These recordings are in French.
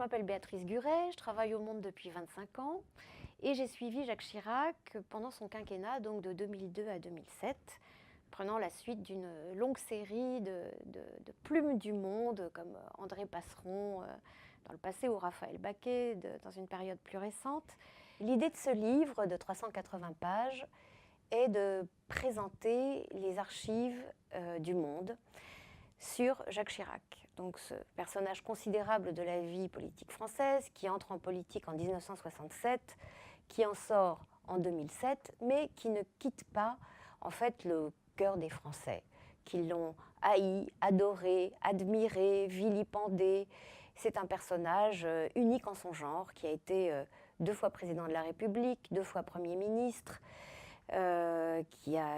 m'appelle Béatrice Guret, je travaille au Monde depuis 25 ans et j'ai suivi Jacques Chirac pendant son quinquennat, donc de 2002 à 2007, prenant la suite d'une longue série de plumes du monde comme André Passeron dans le passé ou Raphaël Baquet dans une période plus récente. L'idée de ce livre de 380 pages est de présenter les archives du Monde sur Jacques Chirac, donc ce personnage considérable de la vie politique française qui entre en politique en 1967, qui en sort en 2007, mais qui ne quitte pas en fait le cœur des Français, qui l'ont haï, adoré, admiré, vilipendé. C'est un personnage unique en son genre qui a été 2 fois président de la République, 2 fois Premier ministre, qui a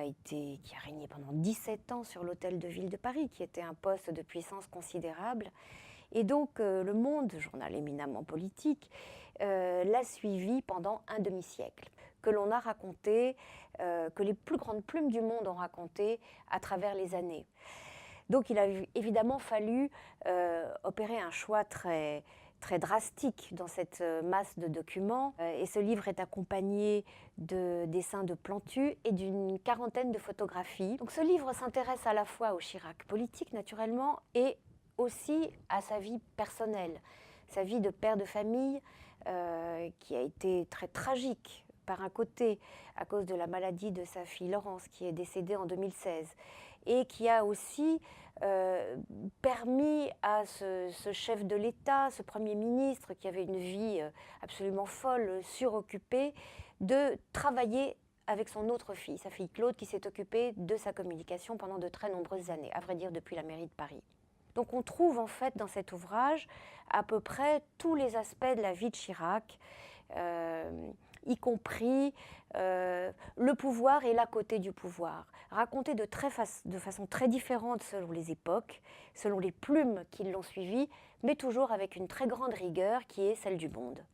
régné pendant 17 ans sur l'hôtel de ville de Paris, qui était un poste de puissance considérable. Et donc Le Monde, journal éminemment politique, l'a suivi pendant un demi-siècle, que l'on a raconté, que les plus grandes plumes du monde ont raconté à travers les années. Donc il a évidemment fallu opérer un choix très drastique dans cette masse de documents. Et ce livre est accompagné de dessins de Plantu et d'une quarantaine de photographies. Donc ce livre s'intéresse à la fois au Chirac politique, naturellement, et aussi à sa vie personnelle, sa vie de père de famille qui a été très tragique. Par un côté, à cause de la maladie de sa fille Laurence, qui est décédée en 2016, et qui a aussi permis à ce chef de l'État, ce Premier ministre, qui avait une vie absolument folle, suroccupée, de travailler avec son autre fille, sa fille Claude, qui s'est occupée de sa communication pendant de très nombreuses années, à vrai dire depuis la mairie de Paris. Donc on trouve en fait dans cet ouvrage à peu près tous les aspects de la vie de Chirac, y compris le pouvoir et l'à côté du pouvoir, raconté de façon très différente selon les époques, selon les plumes qui l'ont suivi, mais toujours avec une très grande rigueur qui est celle du Monde.